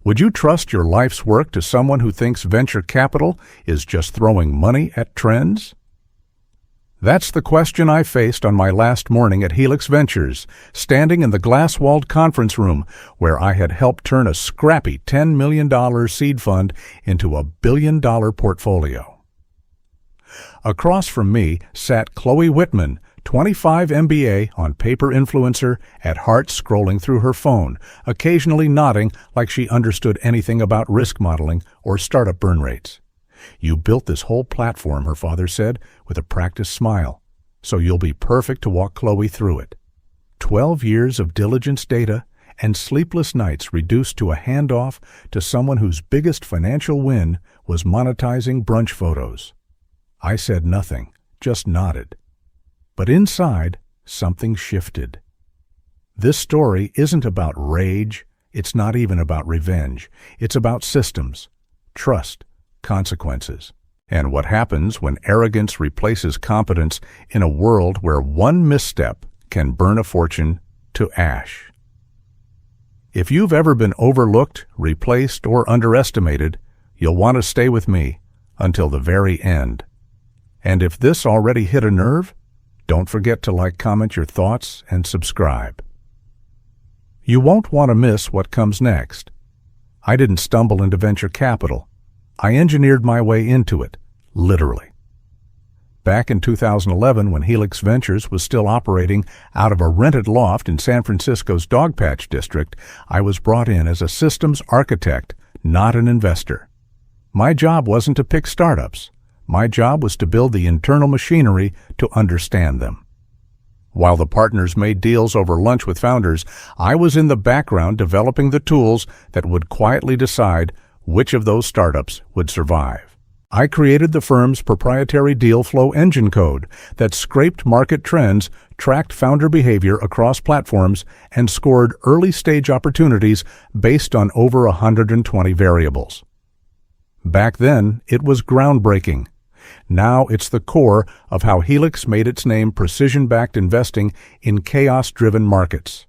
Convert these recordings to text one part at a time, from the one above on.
Would you trust your life's work to someone who thinks venture capital is just throwing money at trends? That's the question I faced on my last morning at Helix Ventures, standing in the glass-walled conference room where I had helped turn a scrappy $10 million seed fund into a billion-dollar portfolio. Across from me sat Chloe Whitman, 25 MBA on paper influencer, at heart scrolling through her phone, occasionally nodding like she understood anything about risk modeling or startup burn rates. "You built this whole platform," her father said, with a practiced smile, "so you'll be perfect to walk Chloe through it." 12 years of diligence data and sleepless nights reduced to a handoff to someone whose biggest financial win was monetizing brunch photos. I said nothing, just nodded. But inside, something shifted. This story isn't about rage, it's not even about revenge. It's about systems, trust, consequences, and what happens when arrogance replaces competence in a world where one misstep can burn a fortune to ash. If you've ever been overlooked, replaced, or underestimated, you'll want to stay with me until the very end. And if this already hit a nerve, don't forget to like, comment your thoughts, and subscribe. You won't want to miss what comes next. I didn't stumble into venture capital. I engineered my way into it, literally. Back in 2011, when Helix Ventures was still operating out of a rented loft in San Francisco's Dogpatch district, I was brought in as a systems architect, not an investor. My job wasn't to pick startups. My job was to build the internal machinery to understand them. While the partners made deals over lunch with founders, I was in the background developing the tools that would quietly decide which of those startups would survive. I created the firm's proprietary deal flow engine code that scraped market trends, tracked founder behavior across platforms, and scored early-stage opportunities based on over 120 variables. Back then, it was groundbreaking. Now it's the core of how Helix made its name precision-backed investing in chaos-driven markets.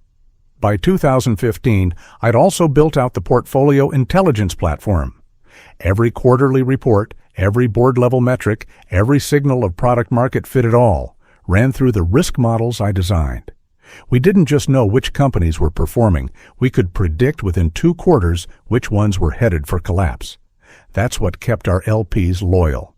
By 2015, I'd also built out the portfolio intelligence platform. Every quarterly report, every board-level metric, every signal of product-market fit at all ran through the risk models I designed. We didn't just know which companies were performing, we could predict within 2 quarters which ones were headed for collapse. That's what kept our LPs loyal.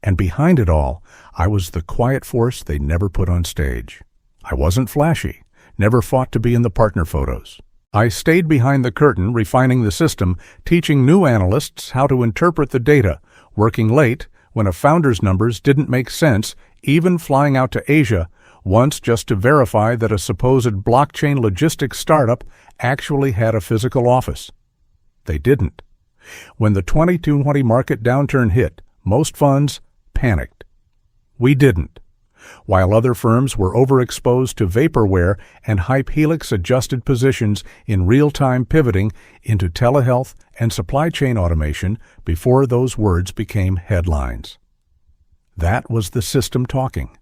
And behind it all, I was the quiet force they never put on stage. I wasn't flashy, never fought to be in the partner photos. I stayed behind the curtain, refining the system, teaching new analysts how to interpret the data, working late when a founder's numbers didn't make sense, even flying out to Asia once just to verify that a supposed blockchain logistics startup actually had a physical office. They didn't. When the 2020 market downturn hit, most funds panicked. We didn't. While other firms were overexposed to vaporware and hype, Helix adjusted positions in real-time, pivoting into telehealth and supply chain automation before those words became headlines. That was the system talking.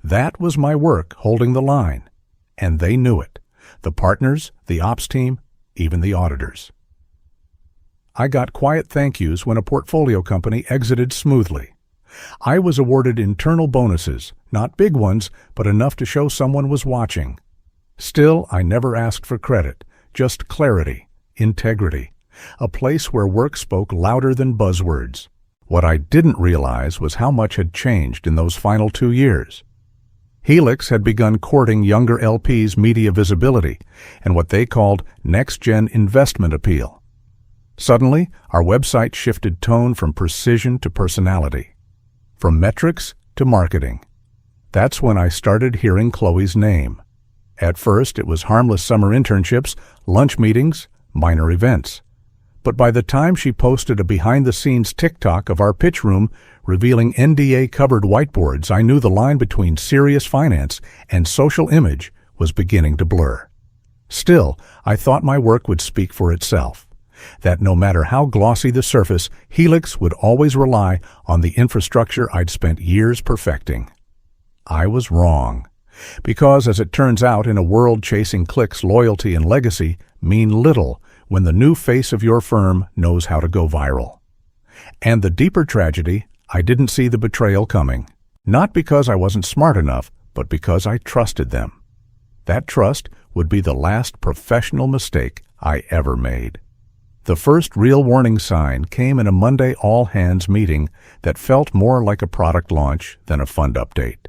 That was my work holding the line. And they knew it. The partners, the ops team, even the auditors. I got quiet thank yous when a portfolio company exited smoothly. I was awarded internal bonuses, not big ones, but enough to show someone was watching. Still, I never asked for credit, just clarity, integrity, a place where work spoke louder than buzzwords. What I didn't realize was how much had changed in those final 2 years. Helix had begun courting younger LPs' media visibility and what they called next-gen investment appeal. Suddenly, our website shifted tone from precision to personality, from metrics to marketing. That's when I started hearing Chloe's name. At first, it was harmless summer internships, lunch meetings, minor events. But by the time she posted a behind-the-scenes TikTok of our pitch room revealing NDA-covered whiteboards, I knew the line between serious finance and social image was beginning to blur. Still, I thought my work would speak for itself. That no matter how glossy the surface, Helix would always rely on the infrastructure I'd spent years perfecting. I was wrong. Because, as it turns out, in a world chasing clicks, loyalty and legacy mean little when the new face of your firm knows how to go viral. And the deeper tragedy, I didn't see the betrayal coming. Not because I wasn't smart enough, but because I trusted them. That trust would be the last professional mistake I ever made. The first real warning sign came in a Monday all-hands meeting that felt more like a product launch than a fund update.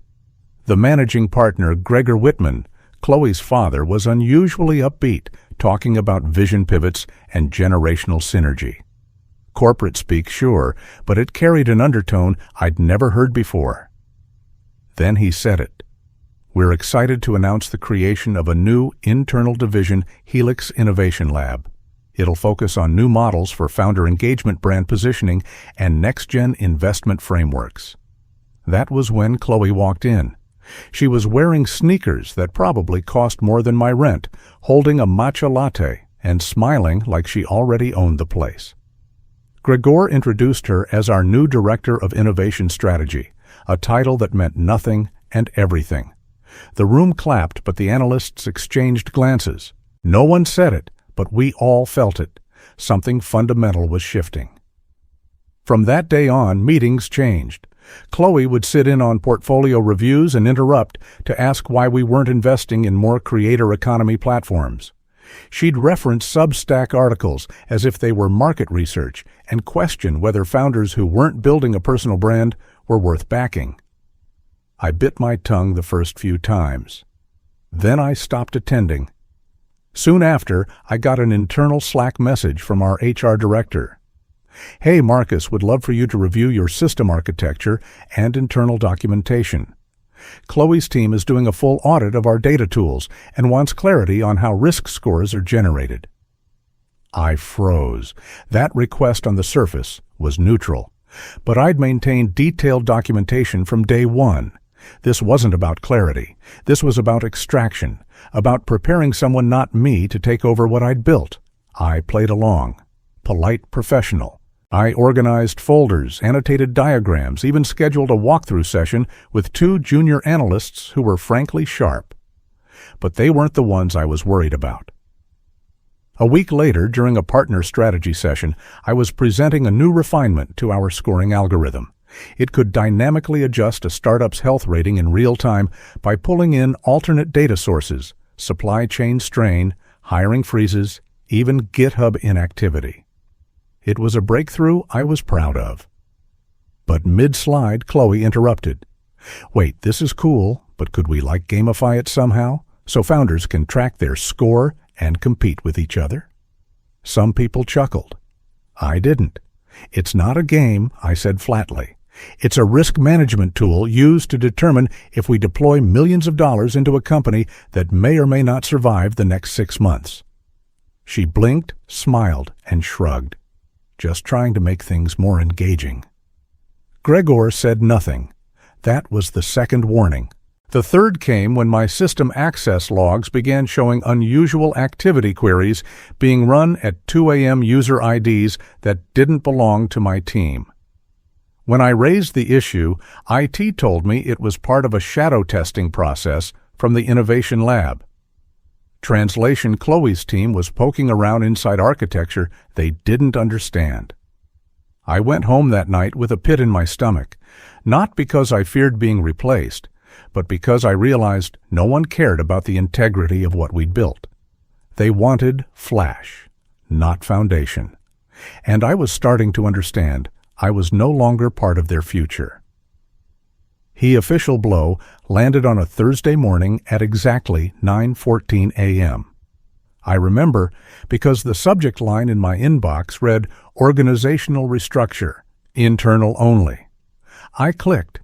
The managing partner, Gregor Whitman, Chloe's father, was unusually upbeat, talking about vision pivots and generational synergy. Corporate speak, sure, but it carried an undertone I'd never heard before. Then he said it. We're excited to announce the creation of a new internal division, Helix Innovation Lab. It'll focus on new models for founder engagement, brand positioning, and next-gen investment frameworks. That was when Chloe walked in. She was wearing sneakers that probably cost more than my rent, holding a matcha latte, and smiling like she already owned the place. Gregor introduced her as our new Director of Innovation Strategy, a title that meant nothing and everything. The room clapped, but the analysts exchanged glances. No one said it, but we all felt it. Something fundamental was shifting. From that day on, meetings changed. Chloe would sit in on portfolio reviews and interrupt to ask why we weren't investing in more creator economy platforms. She'd reference Substack articles as if they were market research and question whether founders who weren't building a personal brand were worth backing. I bit my tongue the first few times. Then I stopped attending. Soon after, I got an internal Slack message from our HR director. Hey, Marcus would love for you to review your system architecture and internal documentation. Chloe's team is doing a full audit of our data tools and wants clarity on how risk scores are generated. I froze. That request on the surface was neutral, but I'd maintained detailed documentation from day one. This wasn't about clarity. This was about extraction, about preparing someone, not me, to take over what I'd built. I played along. Polite professional. I organized folders, annotated diagrams, even scheduled a walkthrough session with 2 junior analysts who were frankly sharp. But they weren't the ones I was worried about. A week later, during a partner strategy session, I was presenting a new refinement to our scoring algorithm. It could dynamically adjust a startup's health rating in real time by pulling in alternate data sources, supply chain strain, hiring freezes, even GitHub inactivity. It was a breakthrough I was proud of. But mid-slide, Chloe interrupted. Wait, this is cool, but could we gamify it somehow so founders can track their score and compete with each other? Some people chuckled. I didn't. It's not a game, I said flatly. It's a risk management tool used to determine if we deploy millions of dollars into a company that may or may not survive the next 6 months. She blinked, smiled, and shrugged, just trying to make things more engaging. Gregor said nothing. That was the second warning. The third came when my system access logs began showing unusual activity queries being run at 2 a.m. user IDs that didn't belong to my team. When I raised the issue, IT told me it was part of a shadow testing process from the Innovation Lab. Translation: Chloe's team was poking around inside architecture they didn't understand. I went home that night with a pit in my stomach, not because I feared being replaced, but because I realized no one cared about the integrity of what we'd built. They wanted flash, not foundation. And I was starting to understand I was no longer part of their future. The official blow landed on a Thursday morning at exactly 9:14 a.m. I remember because the subject line in my inbox read Organizational Restructure, Internal Only. I clicked.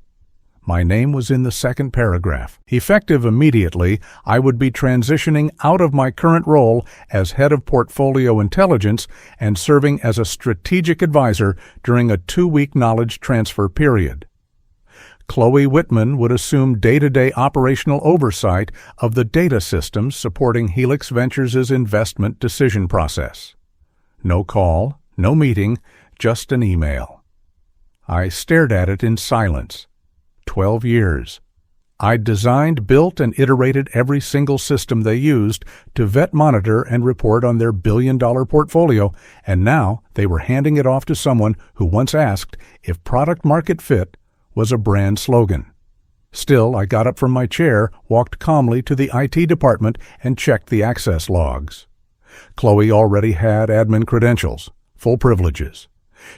My name was in the second paragraph. Effective immediately, I would be transitioning out of my current role as head of portfolio intelligence and serving as a strategic advisor during a 2-week knowledge transfer period. Chloe Whitman would assume day-to-day operational oversight of the data systems supporting Helix Ventures' investment decision process. No call, no meeting, just an email. I stared at it in silence. 12 years. I'd designed, built, and iterated every single system they used to vet, monitor, and report on their billion-dollar portfolio, and now they were handing it off to someone who once asked if product market fit was a brand slogan. Still, I got up from my chair, walked calmly to the IT department, and checked the access logs. Chloe already had admin credentials, full privileges.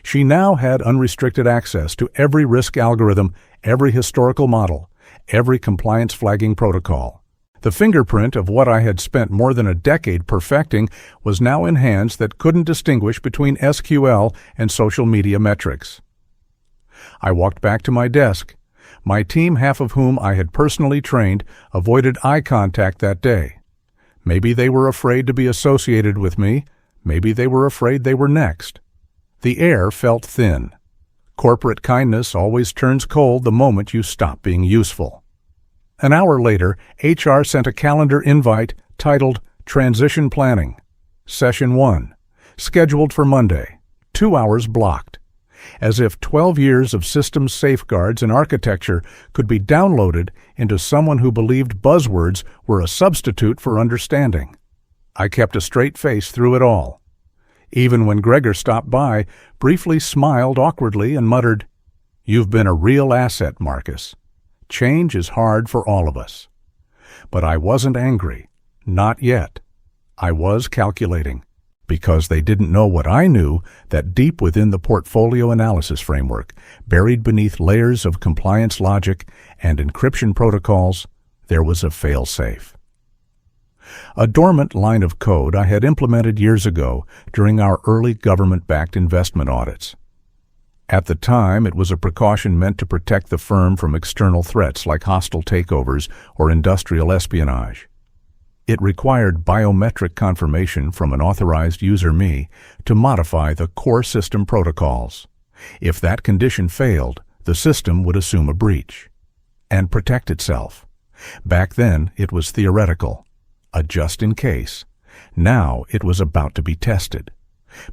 She now had unrestricted access to every risk algorithm, every historical model, every compliance flagging protocol. The fingerprint of what I had spent more than a decade perfecting was now in hands that couldn't distinguish between SQL and social media metrics. I walked back to my desk. My team, half of whom I had personally trained, avoided eye contact that day. Maybe they were afraid to be associated with me. Maybe they were afraid they were next. The air felt thin. Corporate kindness always turns cold the moment you stop being useful. An hour later, HR sent a calendar invite titled Transition Planning. Session 1. Scheduled for Monday. 2 hours blocked. As if 12 years of systems safeguards and architecture could be downloaded into someone who believed buzzwords were a substitute for understanding. I kept a straight face through it all. Even when Gregor stopped by, briefly smiled awkwardly and muttered, "You've been a real asset, Marcus. Change is hard for all of us." But I wasn't angry. Not yet. I was calculating, because they didn't know what I knew, that deep within the portfolio analysis framework, buried beneath layers of compliance logic and encryption protocols, there was a fail-safe. A dormant line of code I had implemented years ago during our early government-backed investment audits. At the time, it was a precaution meant to protect the firm from external threats like hostile takeovers or industrial espionage. It required biometric confirmation from an authorized user, me, to modify the core system protocols. If that condition failed, the system would assume a breach and protect itself. Back then, it was theoretical, a just in case. Now it was about to be tested.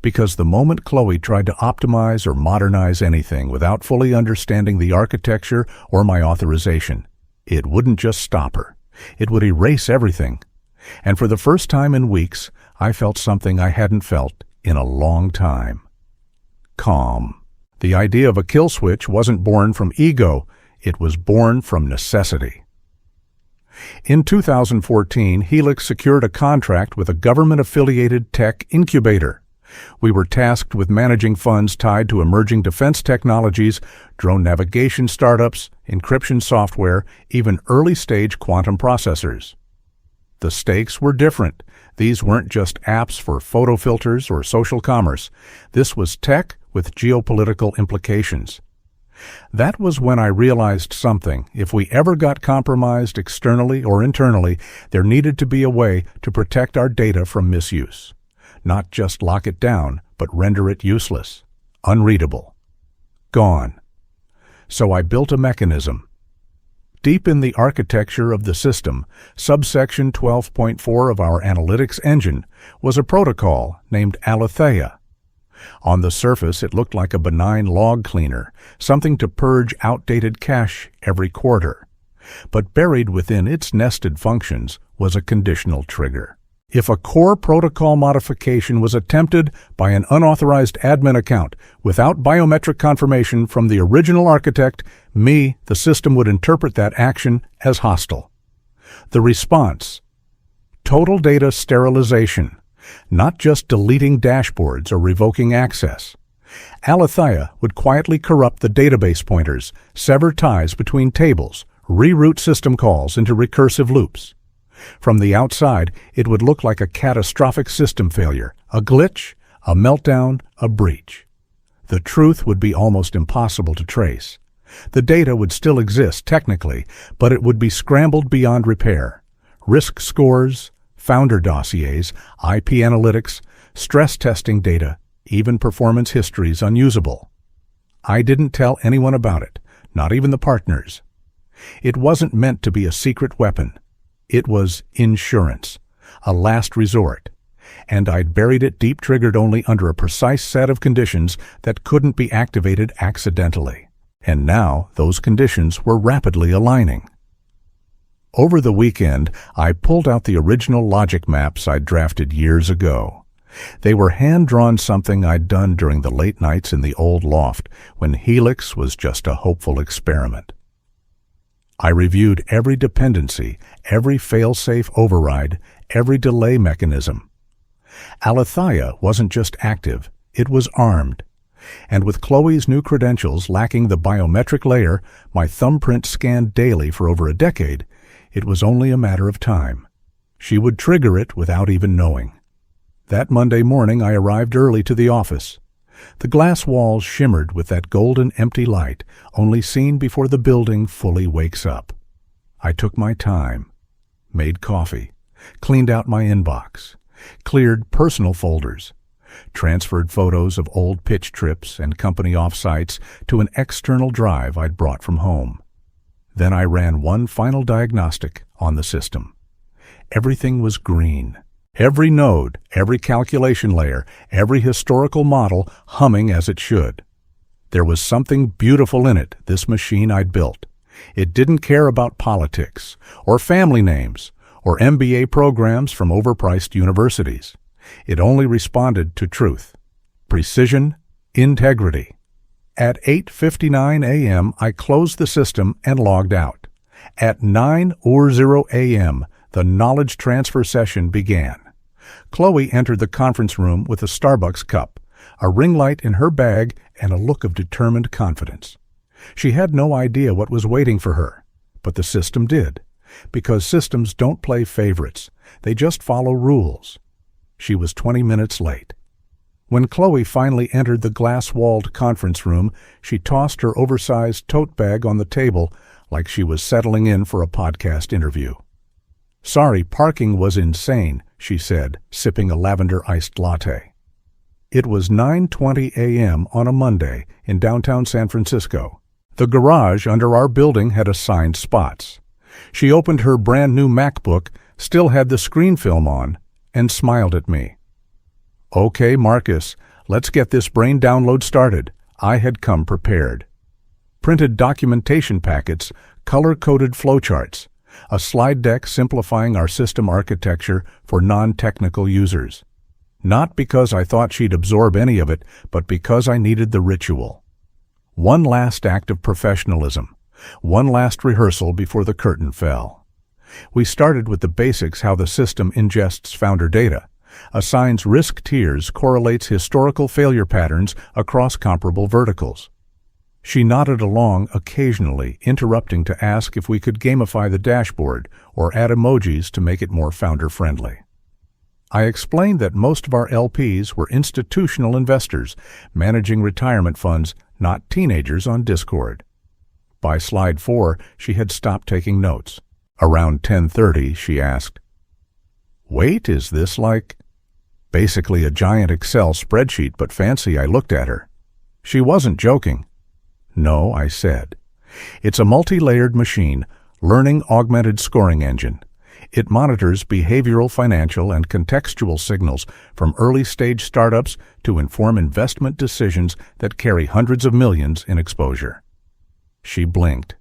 Because the moment Chloe tried to optimize or modernize anything without fully understanding the architecture or my authorization, it wouldn't just stop her. It would erase everything. And for the first time in weeks, I felt something I hadn't felt in a long time. Calm. The idea of a kill switch wasn't born from ego, it was born from necessity. In 2014, Helix secured a contract with a government-affiliated tech incubator. We were tasked with managing funds tied to emerging defense technologies, drone navigation startups, encryption software, even early-stage quantum processors. The stakes were different. These weren't just apps for photo filters or social commerce. This was tech with geopolitical implications. That was when I realized something. If we ever got compromised externally or internally, there needed to be a way to protect our data from misuse. Not just lock it down, but render it useless, unreadable, gone. So I built a mechanism. Deep in the architecture of the system, subsection 12.4 of our analytics engine was a protocol named Aletheia. On the surface, it looked like a benign log cleaner, something to purge outdated cache every quarter. But buried within its nested functions was a conditional trigger. If a core protocol modification was attempted by an unauthorized admin account without biometric confirmation from the original architect, me, the system would interpret that action as hostile. The response: total data sterilization, not just deleting dashboards or revoking access. Aletheia would quietly corrupt the database pointers, sever ties between tables, reroute system calls into recursive loops. From the outside, it would look like a catastrophic system failure, a glitch, a meltdown, a breach. The truth would be almost impossible to trace. The data would still exist technically, but it would be scrambled beyond repair. Risk scores, founder dossiers, IP analytics, stress testing data, even performance histories unusable. I didn't tell anyone about it, not even the partners. It wasn't meant to be a secret weapon. It was insurance, a last resort, and I'd buried it deep triggered only under a precise set of conditions that couldn't be activated accidentally. And now those conditions were rapidly aligning. Over the weekend, I pulled out the original logic maps I'd drafted years ago. They were hand-drawn, something I'd done during the late nights in the old loft when Helix was just a hopeful experiment. I reviewed every dependency, every fail-safe override, every delay mechanism. Alethea wasn't just active, it was armed. And with Chloe's new credentials lacking the biometric layer, my thumbprint scanned daily for over a decade, it was only a matter of time. She would trigger it without even knowing. That Monday morning I arrived early to the office. The glass walls shimmered with that golden empty light, only seen before the building fully wakes up. I took my time, made coffee, cleaned out my inbox, cleared personal folders, transferred photos of old pitch trips and company offsites to an external drive I'd brought from home. Then I ran one final diagnostic on the system. Everything was green. Every node, every calculation layer, every historical model humming as it should. There was something beautiful in it, this machine I'd built. It didn't care about politics, or family names, or MBA programs from overpriced universities. It only responded to truth, precision, integrity. At 8:59 a.m., I closed the system and logged out. At 9:00 a.m., the knowledge transfer session began. Chloe entered the conference room with a Starbucks cup, a ring light in her bag, and a look of determined confidence. She had no idea what was waiting for her, but the system did, because systems don't play favorites. They just follow rules. She was 20 minutes late. When Chloe finally entered the glass-walled conference room, she tossed her oversized tote bag on the table like she was settling in for a podcast interview. "Sorry, parking was insane," she said, sipping a lavender-iced latte. It was 9:20 a.m. on a Monday in downtown San Francisco. The garage under our building had assigned spots. She opened her brand-new MacBook, still had the screen film on, and smiled at me. "Okay, Marcus, let's get this brain download started." I had come prepared. Printed documentation packets, color-coded flowcharts, a slide deck simplifying our system architecture for non-technical users. Not because I thought she'd absorb any of it, but because I needed the ritual. One last act of professionalism, one last rehearsal before the curtain fell. We started with the basics: how the system ingests founder data, assigns risk tiers, correlates historical failure patterns across comparable verticals. She nodded along occasionally, interrupting to ask if we could gamify the dashboard or add emojis to make it more founder-friendly. I explained that most of our LPs were institutional investors managing retirement funds, not teenagers on Discord. By slide 4, she had stopped taking notes. Around 10:30, she asked, "Wait, is this like—" "Basically a giant Excel spreadsheet, but fancy." I looked at her. She wasn't joking. "No," I said. "It's a multi-layered machine learning augmented scoring engine. It monitors behavioral, financial, and contextual signals from early-stage startups to inform investment decisions that carry hundreds of millions in exposure." She blinked.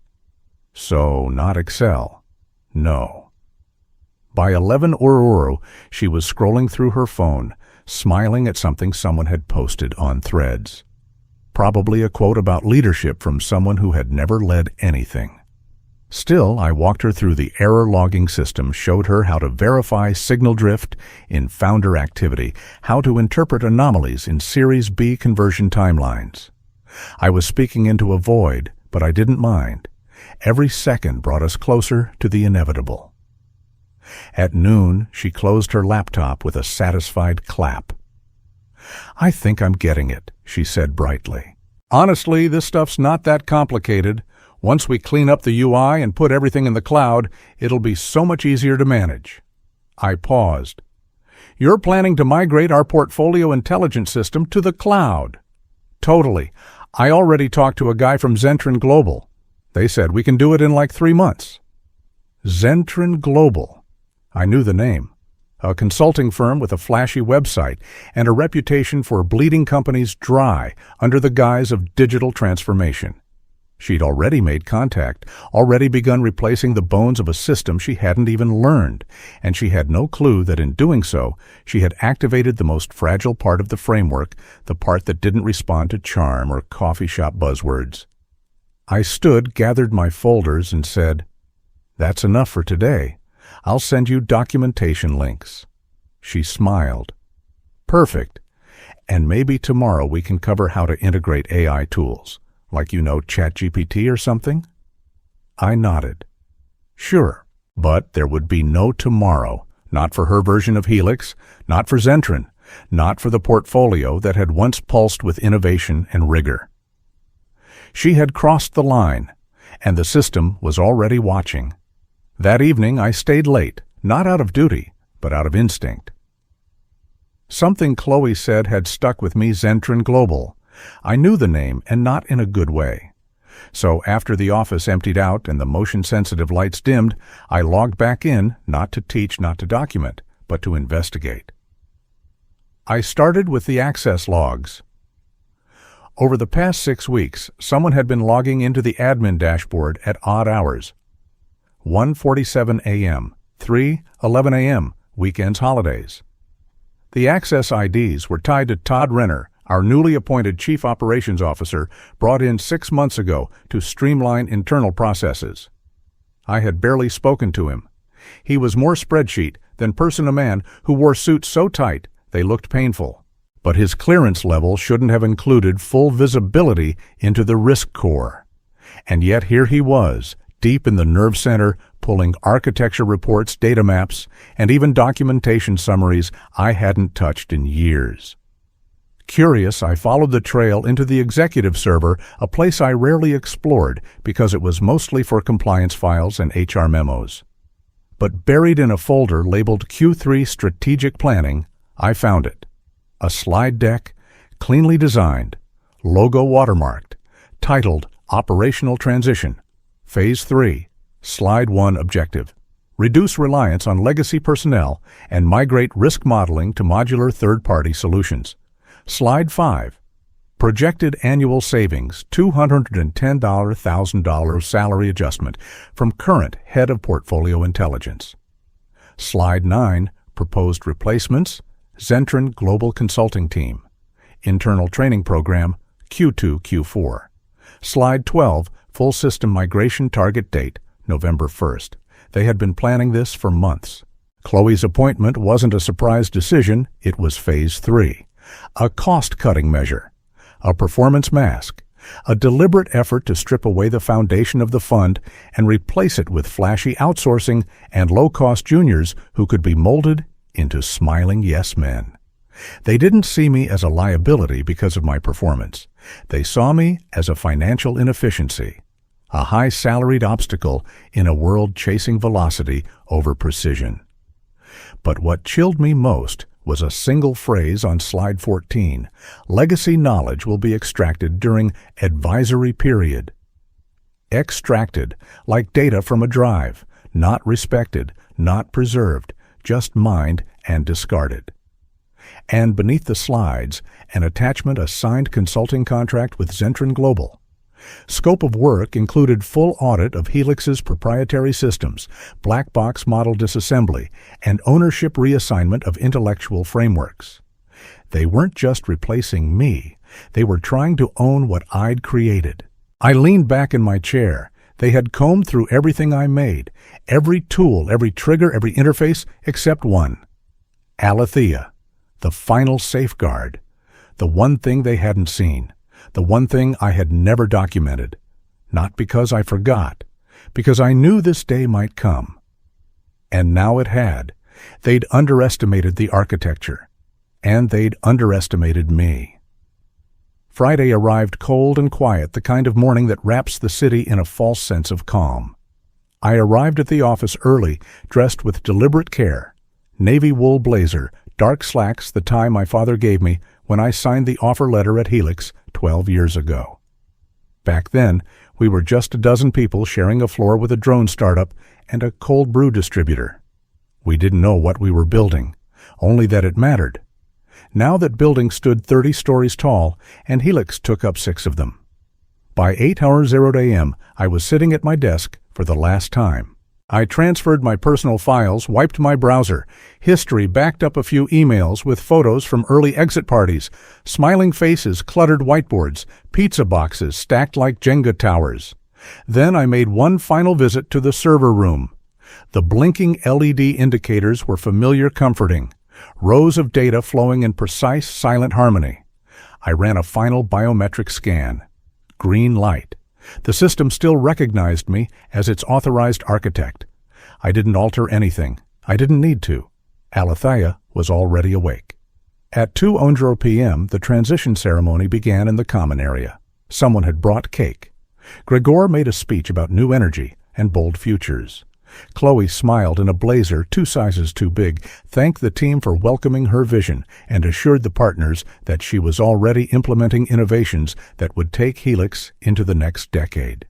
"So, not Excel?" "No." By 11:00, she was scrolling through her phone, smiling at something someone had posted on Threads. Probably a quote about leadership from someone who had never led anything. Still, I walked her through the error logging system, showed her how to verify signal drift in founder activity, how to interpret anomalies in Series B conversion timelines. I was speaking into a void, but I didn't mind. Every second brought us closer to the inevitable. At noon, she closed her laptop with a satisfied clap. "I think I'm getting it," she said brightly. "Honestly, this stuff's not that complicated. Once we clean up the UI and put everything in the cloud, it'll be so much easier to manage." I paused. "You're planning to migrate our portfolio intelligence system to the cloud?" "Totally. I already talked to a guy from Zentren Global. They said we can do it in like 3 months. Zentren Global. I knew the name. A consulting firm with a flashy website and a reputation for bleeding companies dry under the guise of digital transformation. She'd already made contact, already begun replacing the bones of a system she hadn't even learned, and she had no clue that in doing so, she had activated the most fragile part of the framework, the part that didn't respond to charm or coffee shop buzzwords. I stood, gathered my folders, and said, "That's enough for today. I'll send you documentation links." She smiled. "Perfect. And maybe tomorrow we can cover how to integrate AI tools. Like ChatGPT or something?" I nodded. Sure, but there would be no tomorrow, not for her version of Helix, not for Zentren, not for the portfolio that had once pulsed with innovation and rigor. She had crossed the line, and the system was already watching. That evening I stayed late, not out of duty, but out of instinct. Something Chloe said had stuck with me. Zentren Global. I knew the name, and not in a good way. So after the office emptied out and the motion-sensitive lights dimmed, I logged back in, not to teach, not to document, but to investigate. I started with the access logs. Over the past 6 weeks, someone had been logging into the admin dashboard at odd hours. 1:47 a.m., 3:11 a.m., weekends, holidays. The access IDs were tied to Todd Renner, our newly appointed Chief Operations Officer, brought in 6 months ago to streamline internal processes. I had barely spoken to him. He was more spreadsheet than person, a man who wore suits so tight they looked painful. But his clearance level shouldn't have included full visibility into the risk core. And yet here he was, deep in the nerve center, pulling architecture reports, data maps, and even documentation summaries I hadn't touched in years. Curious, I followed the trail into the executive server, a place I rarely explored because it was mostly for compliance files and HR memos. But buried in a folder labeled Q3 Strategic Planning, I found it. A slide deck, cleanly designed, logo watermarked, titled Operational Transition, Phase 3, Slide 1 Objective. Reduce reliance on legacy personnel and migrate risk modeling to modular third-party solutions. Slide 5. Projected annual savings, $210,000 salary adjustment from current Head of Portfolio Intelligence. Slide 9. Proposed replacements, Zentren Global Consulting Team. Internal Training Program, Q2, Q4. Slide 12. Full system migration target date, November 1st. They had been planning this for months. Chloe's appointment wasn't a surprise decision, it was Phase 3. A cost-cutting measure, a performance mask, a deliberate effort to strip away the foundation of the fund and replace it with flashy outsourcing and low-cost juniors who could be molded into smiling yes men. They didn't see me as a liability because of my performance. They saw me as a financial inefficiency, a high-salaried obstacle in a world chasing velocity over precision. But what chilled me most was a single phrase on slide 14. Legacy knowledge will be extracted during advisory period. Extracted, like data from a drive, not respected, not preserved, just mined and discarded. And beneath the slides, an attachment, a signed consulting contract with Zentren Global. Scope of work included full audit of Helix's proprietary systems, black box model disassembly, and ownership reassignment of intellectual frameworks. They weren't just replacing me, they were trying to own what I'd created. I leaned back in my chair. They had combed through everything I made, every tool, every trigger, every interface, except one. Alethea, the final safeguard, the one thing they hadn't seen. The one thing I had never documented, not because I forgot, because I knew this day might come. And now it had. They'd underestimated the architecture, and they'd underestimated me. Friday arrived cold and quiet, the kind of morning that wraps the city in a false sense of calm. I arrived at the office early, dressed with deliberate care. Navy wool blazer, dark slacks, the tie my father gave me when I signed the offer letter at Helix 12 years ago. Back then, we were just a dozen people sharing a floor with a drone startup and a cold brew distributor. We didn't know what we were building, only that it mattered. Now that building stood 30 stories tall, and Helix took up 6 of them. By 8:00 a.m., I was sitting at my desk for the last time. I transferred my personal files, wiped my browser. History backed up a few emails with photos from early exit parties, smiling faces, cluttered whiteboards, pizza boxes stacked like Jenga towers. Then I made one final visit to the server room. The blinking LED indicators were familiar, comforting. Rows of data flowing in precise, silent harmony. I ran a final biometric scan. Green light. The system still recognized me as its authorized architect. I didn't alter anything. I didn't need to. Alethea was already awake. At 2:00 p.m., the transition ceremony began in the common area. Someone had brought cake. Gregor made a speech about new energy and bold futures. Chloe smiled in a blazer 2 sizes too big, thanked the team for welcoming her vision, and assured the partners that she was already implementing innovations that would take Helix into the next decade.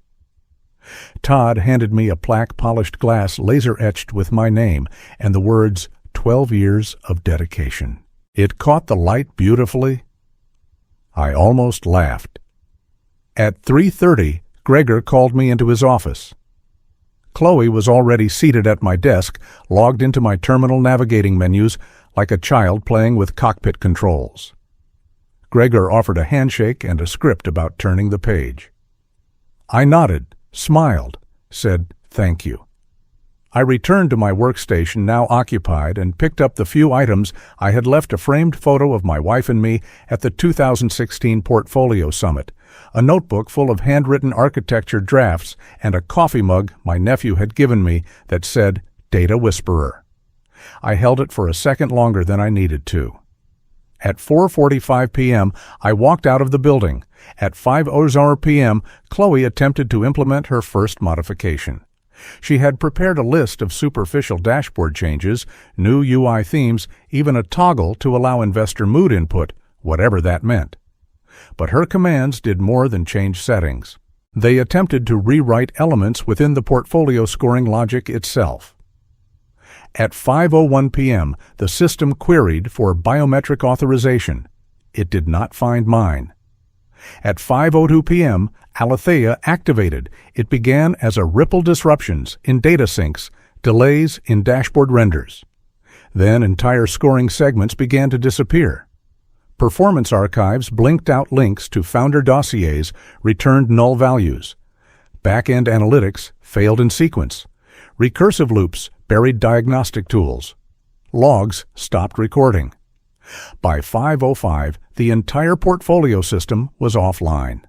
Todd handed me a plaque-polished glass laser-etched with my name and the words, 12 years of dedication. It caught the light beautifully. I almost laughed. At 3:30, Gregor called me into his office. Chloe was already seated at my desk, logged into my terminal navigating menus like a child playing with cockpit controls. Gregor offered a handshake and a script about turning the page. I nodded, smiled, said thank you. I returned to my workstation, now occupied, and picked up the few items I had left: a framed photo of my wife and me at the 2016 Portfolio Summit, a notebook full of handwritten architecture drafts, and a coffee mug my nephew had given me that said, Data Whisperer. I held it for a second longer than I needed to. At 4:45 p.m., I walked out of the building. At 5:00 p.m., Chloe attempted to implement her first modification. She had prepared a list of superficial dashboard changes, new UI themes, even a toggle to allow investor mood input, whatever that meant. But her commands did more than change settings. They attempted to rewrite elements within the portfolio scoring logic itself. At 5:01 p.m., the system queried for biometric authorization. It did not find mine. At 5:02 p.m., Alethea activated. It began as a ripple disruptions in data syncs, delays in dashboard renders. Then entire scoring segments began to disappear. Performance archives blinked out links to founder dossiers, returned null values. Back-end analytics failed in sequence. Recursive loops buried diagnostic tools. Logs stopped recording. By 5:05, the entire portfolio system was offline.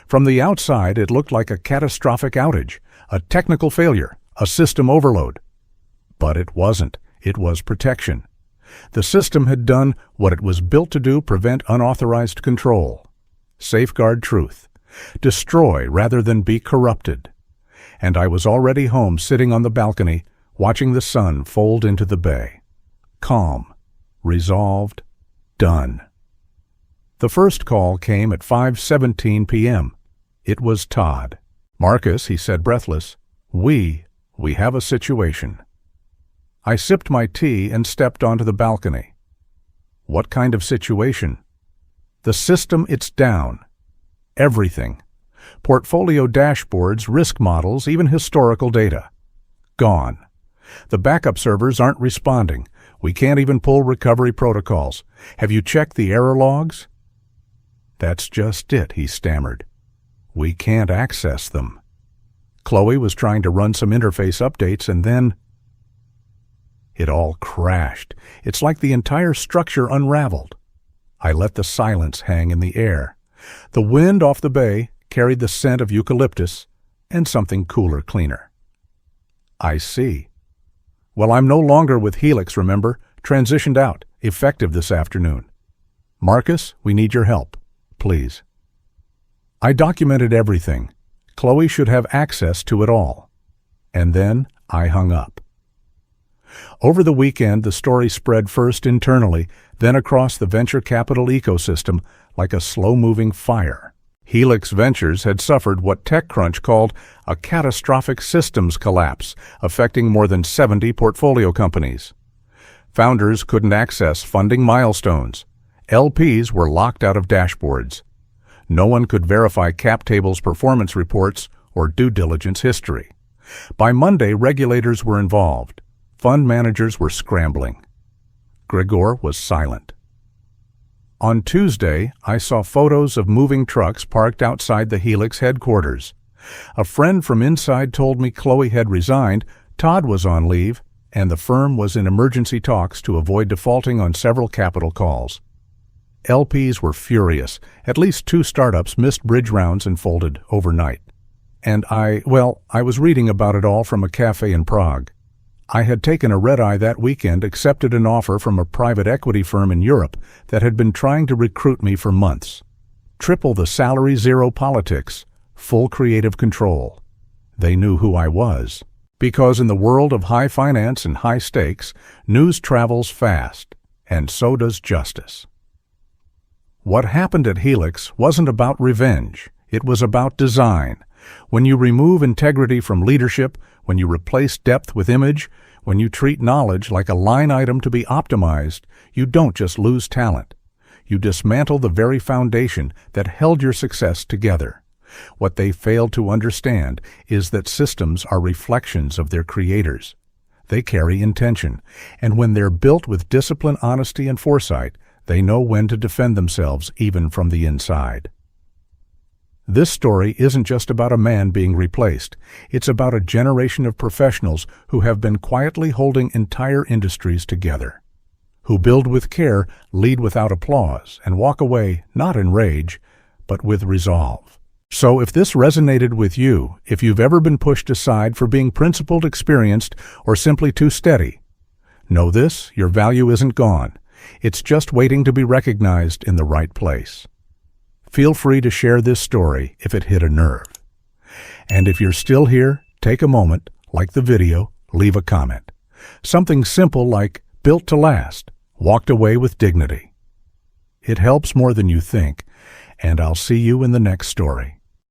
From the outside, it looked like a catastrophic outage, a technical failure, a system overload. But it wasn't. It was protection. The system had done what it was built to do: prevent unauthorized control. Safeguard truth. Destroy rather than be corrupted. And I was already home, sitting on the balcony, watching the sun fold into the bay. Calm. Resolved. Done. The first call came at 5:17 p.m. It was Todd. Marcus, he said breathless, we have a situation. I sipped my tea and stepped onto the balcony. What kind of situation? The system, it's down. Everything. Portfolio dashboards, risk models, even historical data. Gone. The backup servers aren't responding. We can't even pull recovery protocols. Have you checked the error logs? That's just it, he stammered. We can't access them. Chloe was trying to run some interface updates and then it all crashed. It's like the entire structure unraveled. I let the silence hang in the air. The wind off the bay carried the scent of eucalyptus and something cooler, cleaner. I see. Well, I'm no longer with Helix, remember? Transitioned out, effective this afternoon. Marcus, we need your help, please. I documented everything. Chloe should have access to it all. And then I hung up. Over the weekend, the story spread first internally, then across the venture capital ecosystem like a slow-moving fire. Helix Ventures had suffered what TechCrunch called a catastrophic systems collapse, affecting more than 70 portfolio companies. Founders couldn't access funding milestones. LPs were locked out of dashboards. No one could verify cap tables, performance reports, or due diligence history. By Monday, regulators were involved. Fund managers were scrambling. Gregor was silent. On Tuesday, I saw photos of moving trucks parked outside the Helix headquarters. A friend from inside told me Chloe had resigned, Todd was on leave, and the firm was in emergency talks to avoid defaulting on several capital calls. LPs were furious. At least 2 startups missed bridge rounds and folded overnight. And I was reading about it all from a cafe in Prague. I had taken a red-eye that weekend, accepted an offer from a private equity firm in Europe that had been trying to recruit me for months. Triple the salary, zero politics, full creative control. They knew who I was. Because in the world of high finance and high stakes, news travels fast, and so does justice. What happened at Helix wasn't about revenge. It was about design. When you remove integrity from leadership, when you replace depth with image, when you treat knowledge like a line item to be optimized, you don't just lose talent. You dismantle the very foundation that held your success together. What they failed to understand is that systems are reflections of their creators. They carry intention, and when they're built with discipline, honesty, and foresight, they know when to defend themselves even from the inside. This story isn't just about a man being replaced. It's about a generation of professionals who have been quietly holding entire industries together, who build with care, lead without applause, and walk away not in rage, but with resolve. So if this resonated with you, if you've ever been pushed aside for being principled, experienced, or simply too steady, know this: your value isn't gone. It's just waiting to be recognized in the right place. Feel free to share this story if it hit a nerve. And if you're still here, take a moment, like the video, leave a comment. Something simple like, built to last, walked away with dignity. It helps more than you think, and I'll see you in the next story.